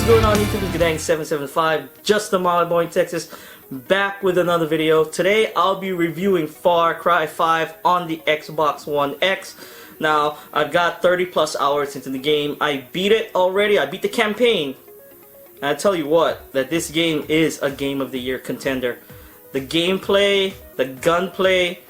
going on YouTube? It's Guddang775, just a Molly Boy in Texas, back with another video. Today I'll be reviewing Far Cry 5 on the Xbox One X. Now, I've got 30 plus hours into the game. I beat it already. I beat the campaign. And I tell you what, that this game is a Game of the Year contender. The gameplay, the gunplay,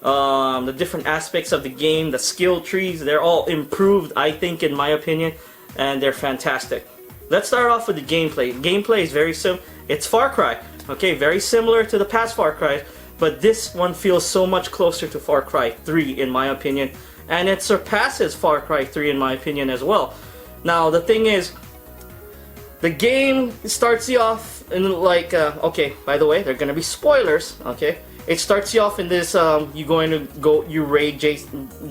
the different aspects of the game, the skill trees, they're all improved, I think, in my opinion, and they're fantastic. Let's start off with the gameplay. Gameplay is very simple. It's Far Cry, okay, very similar to the past Far Cry, but this one feels so much closer to Far Cry 3 in my opinion, and it surpasses Far Cry 3 in my opinion as well. Now the thing is, the game starts you off in like, okay, by the way, there are gonna be spoilers, okay? It starts you off in this, you raid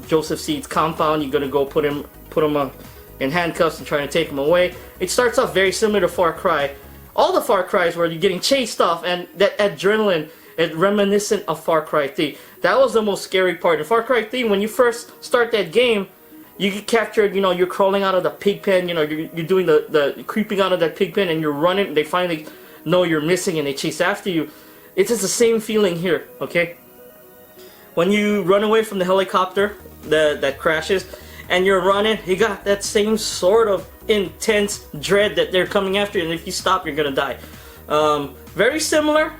Joseph Seed's compound, you're gonna go put him in handcuffs and trying to take him away. It starts off very similar to Far Cry. All the Far Cries where you're getting chased off, and that adrenaline is reminiscent of Far Cry 3. That was the most scary part. In Far Cry 3, when you first start that game, you get captured, you know, you're crawling out of the pig pen, you know, you're doing the creeping out of that pig pen, and you're running, they finally know you're missing and they chase after you. It's just the same feeling here, okay? When you run away from the helicopter that crashes, and you're running, you got that same sort of intense dread that they're coming after you, and if you stop, you're gonna die. Very similar,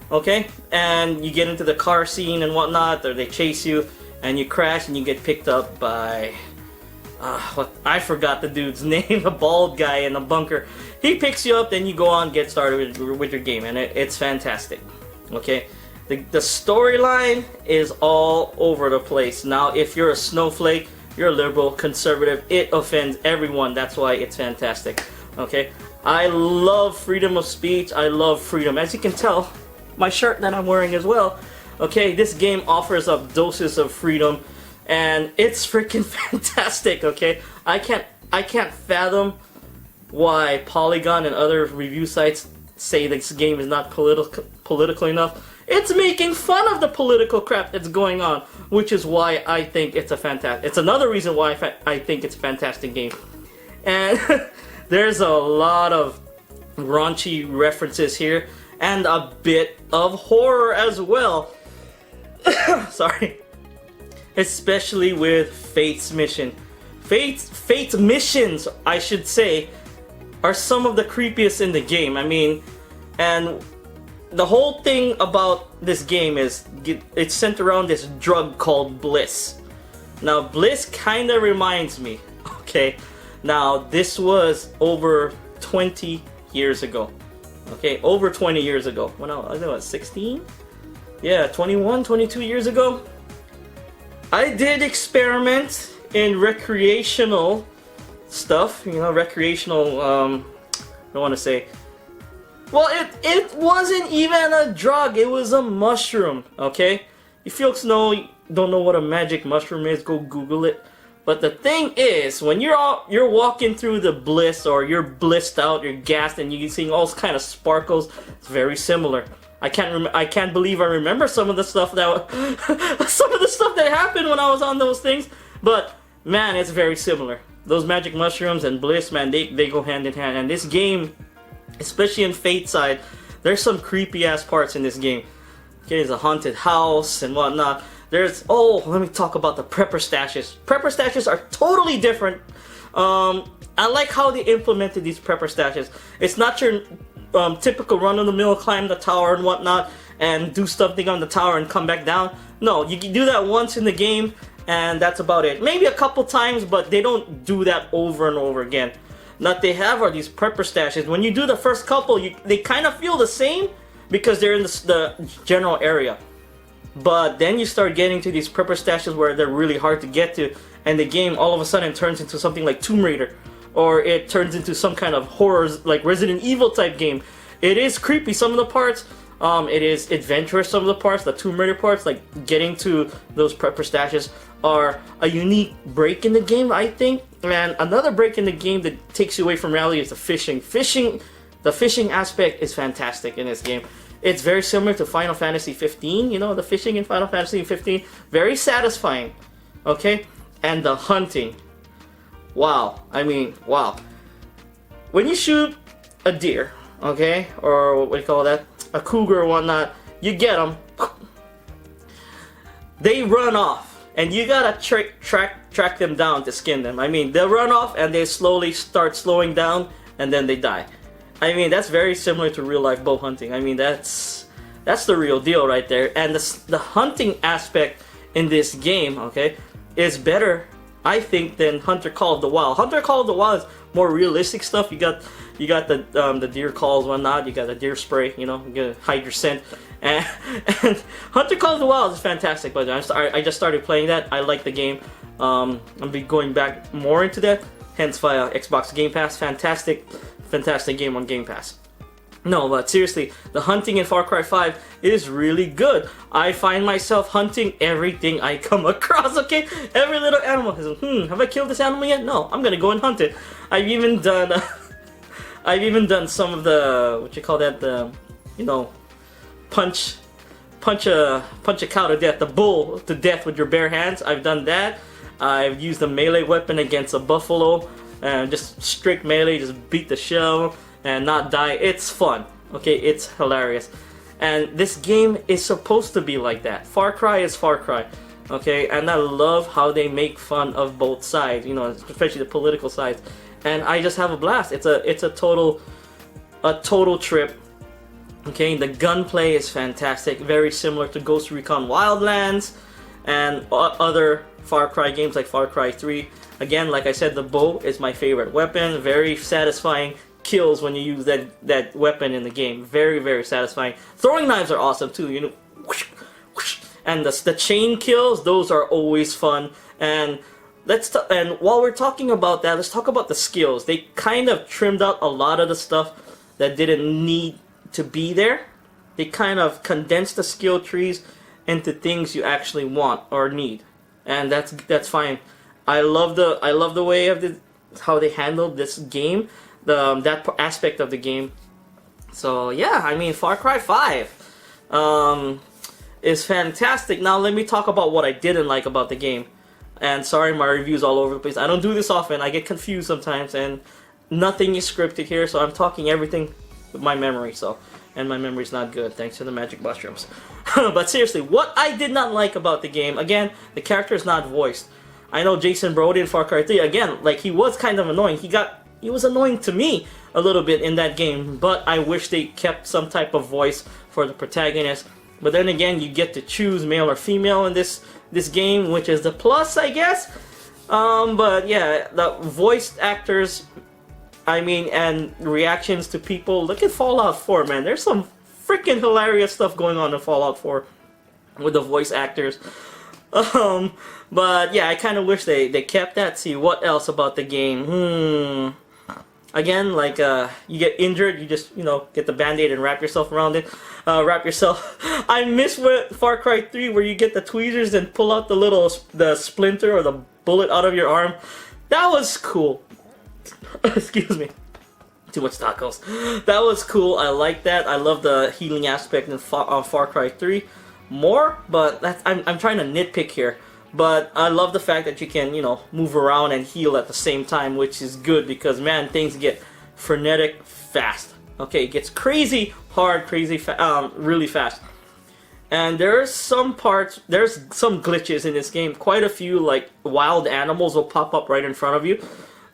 okay? And you get into the car scene and whatnot, or they chase you, and you crash, and you get picked up by... I forgot the dude's name, the bald guy in the bunker. He picks you up, then you go on, get started with your game, and it's fantastic, okay? The storyline is all over the place. Now, if you're a snowflake, you're a liberal, conservative, it offends everyone. That's why it's fantastic. Okay? I love freedom of speech. I love freedom. As you can tell, my shirt that I'm wearing as well. Okay, this game offers up doses of freedom, and it's freaking fantastic. Okay? I can't fathom why Polygon and other review sites say this game is not political enough. It's making fun of the political crap that's going on, which is why I think it's a fantastic. It's another reason why I think it's a fantastic game. And there's a lot of raunchy references here, and a bit of horror as well. Sorry. Especially with Fate's mission. Fate's missions, I should say, are some of the creepiest in the game. I mean, and the whole thing about this game is it's centered around this drug called Bliss. Now, Bliss kind of reminds me, okay, now this was over 20 years ago. Okay, over 20 years ago. When I was 16? Yeah, 21, 22 years ago. I did experiment in recreational stuff, you know, recreational, I don't want to say. Well, it wasn't even a drug, it was a mushroom, okay? If you folks don't know what a magic mushroom is, go Google it. But the thing is, when you're walking through the bliss, or you're blissed out, you're gassed, and you're seeing all kind of sparkles, it's very similar. I can't believe I remember some of the stuff that happened when I was on those things, but man, it's very similar. Those magic mushrooms and bliss, man, they go hand in hand, and this game, especially in Fate side, there's some creepy ass parts in this game. Okay, there's a haunted house and whatnot. Let me talk about the prepper stashes. Prepper stashes are totally different. I like how they implemented these prepper stashes. It's not your typical run-of-the-mill climb the tower and whatnot and do something on the tower and come back down. No, you can do that once in the game, and that's about it. Maybe a couple times, but they don't do that over and over again. What they have are these prepper stashes. When you do the first couple, they kind of feel the same because they're in the general area. But then you start getting to these prepper stashes where they're really hard to get to, and the game all of a sudden turns into something like Tomb Raider, or it turns into some kind of horror, like Resident Evil type game. It is creepy some of the parts. It is adventurous some of the parts. The Tomb Raider parts, like getting to those prepper stashes, are a unique break in the game, I think. And another break in the game that takes you away from reality is the fishing. The fishing aspect is fantastic in this game. It's very similar to Final Fantasy 15, you know, the fishing in Final Fantasy 15. Very satisfying, okay? And the hunting. Wow. I mean, wow. When you shoot a deer, okay, or what do you call that, a cougar or whatnot, you get them, they run off, and you gotta track them down to skin them. I mean, they'll run off and they slowly start slowing down, and then they die. I mean, that's very similar to real life bow hunting. I mean, that's the real deal right there. And the hunting aspect in this game, okay, is better, I think, than Hunter Call of the Wild. Hunter Call of the Wild is more realistic stuff. You got the deer calls, whatnot. You got the deer spray. You know, you gotta hide your scent. And Hunter Call of the Wild is fantastic. But I just started playing that. I like the game. I'll be going back more into that. Hence via Xbox Game Pass. Fantastic game on Game Pass. No, but seriously, the hunting in Far Cry 5 is really good. I find myself hunting everything I come across, okay? Every little animal. Have I killed this animal yet? No, I'm gonna go and hunt it. I've even done some of the, what you call that, the, you know, punch a cow to death, the bull to death with your bare hands. I've done that. I've used a melee weapon against a buffalo, and just strict melee, just beat the shell and not die. It's fun, okay? It's hilarious. And this game is supposed to be like that. Far Cry is Far Cry, okay? And I love how they make fun of both sides, you know, especially the political sides. And I just have a blast. It's a total trip. Okay, the gunplay is fantastic, very similar to Ghost Recon Wildlands and other Far Cry games like Far Cry 3. Again, like I said, the bow is my favorite weapon. Very satisfying kills when you use that weapon in the game. Very, very satisfying. Throwing knives are awesome too, you know. Whoosh, whoosh. And the chain kills, those are always fun. And and while we're talking about that, let's talk about the skills. They kind of trimmed out a lot of the stuff that didn't need to be there. They kind of condensed the skill trees into things you actually want or need, and that's fine. I love the way of how they handled this game, that aspect of the game. So yeah, I mean, Far Cry 5 is fantastic. Now let me talk about what I didn't like about the game. And sorry, my review's all over the place. I don't do this often. I get confused sometimes, and nothing is scripted here, so I'm talking everything with my memory. And my memory's not good, thanks to the magic mushrooms. But seriously, what I did not like about the game, again, the character is not voiced. I know Jason Brody in Far Cry 3, again, like, he was kind of annoying. He was annoying to me a little bit in that game, but I wish they kept some type of voice for the protagonist. But then again, you get to choose male or female in this game, which is the plus, I guess. But yeah, the voiced actors, I mean, and reactions to people. Look at Fallout 4, man. There's some freaking hilarious stuff going on in Fallout 4 with the voice actors. But yeah, I kind of wish they kept that. See, what else about the game? Again, like, you get injured, you just, you know, get the band-aid and wrap yourself around it. I miss Far Cry 3 where you get the tweezers and pull out the splinter or the bullet out of your arm. That was cool. Excuse me. Too much tacos. That was cool. I like that. I love the healing aspect in Far Cry 3 more, but I'm trying to nitpick here. But I love the fact that you can, you know, move around and heal at the same time, which is good because, man, things get frenetic fast. Okay, it gets crazy hard, really fast. And there's some glitches in this game. Quite a few, like, wild animals will pop up right in front of you.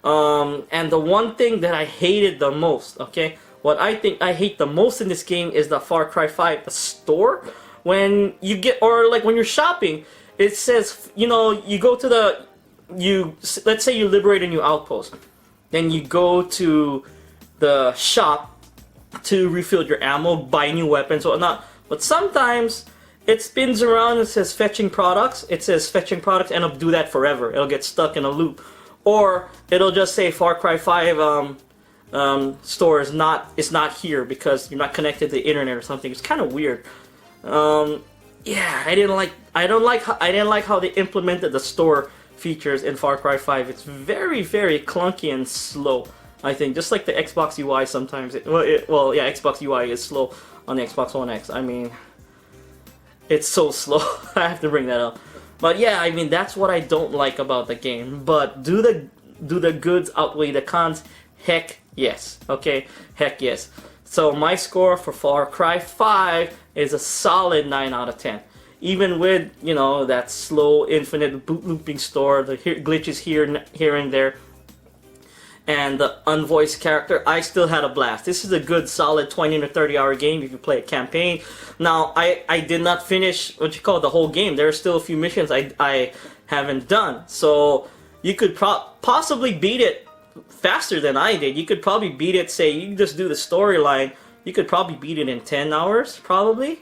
And the one thing that I hated the most, okay, what I think I hate the most in this game is the Far Cry 5, the store. When you get, or like when you're shopping, it says, you know, you go to let's say you liberate a new outpost. Then you go to the shop to refill your ammo, buy new weapons, or whatnot. But sometimes it spins around and says fetching products. It says fetching products, and it'll do that forever. It'll get stuck in a loop. Or it'll just say Far Cry 5 store is not here because you're not connected to the internet or something. It's kind of weird. Yeah, I didn't like how they implemented the store features in Far Cry 5. It's very, very clunky and slow. I think just like the Xbox UI sometimes. Xbox UI is slow on the Xbox One X. I mean, it's so slow. I have to bring that up. But yeah, I mean, that's what I don't like about the game. But do the goods outweigh the cons? Heck Yes. Okay. Heck yes. So my score for Far Cry 5 is a solid 9 out of 10. Even with, you know, that slow, infinite boot looping store, the glitches here and there, and the unvoiced character, I still had a blast. This is a good, solid 20 to 30 hour game if you play a campaign. Now, I did not finish, the whole game. There are still a few missions I haven't done. So, you could possibly beat it faster than I did. You could probably beat it, say, you just do the storyline, you could probably beat it in 10 hours, probably.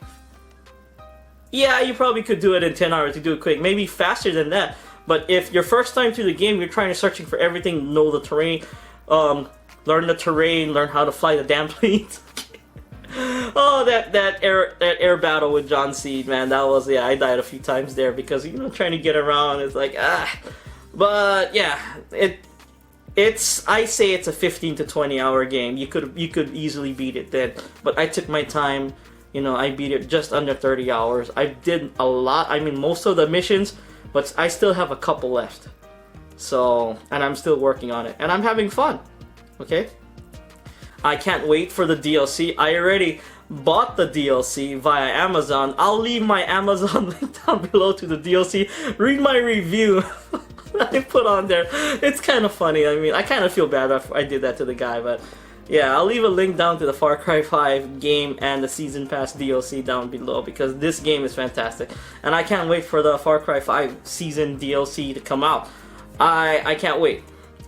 Yeah, you probably could do it in 10 hours to do it quick. Maybe faster than that. But if your first time through the game, you're trying to searching for everything, know the terrain, learn the terrain, learn how to fly the damn planes. Oh, that air battle with John Seed, man, that was, yeah, I died a few times there because, you know, trying to get around, it's like, But yeah, I say it's a 15 to 20 hour game. You could easily beat it then, but I took my time. You know, I beat it just under 30 hours. I did a lot. I mean, most of the missions, but I still have a couple left. So, and I'm still working on it, and I'm having fun. Okay? I can't wait for the DLC. I already bought the DLC via Amazon. I'll leave my Amazon link down below to the DLC. Read my review that I put on there. It's kind of funny. I mean, I kind of feel bad if I did that to the guy, but yeah, I'll leave a link down to the Far Cry 5 game and the Season Pass DLC down below because this game is fantastic. And I can't wait for the Far Cry 5 Season DLC to come out. I can't wait.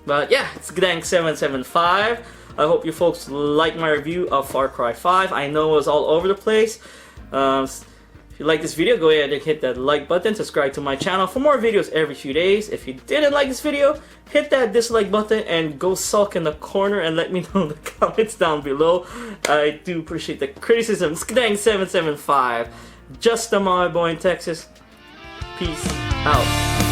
But yeah, it's Guddang775. I hope you folks like my review of Far Cry 5. I know it was all over the place. If you like this video, go ahead and hit that like button, subscribe to my channel for more videos every few days. If you didn't like this video, hit that dislike button and go sulk in the corner and let me know in the comments down below. I do appreciate the criticism. It's Guddang775. Just a my boy in Texas. Peace out.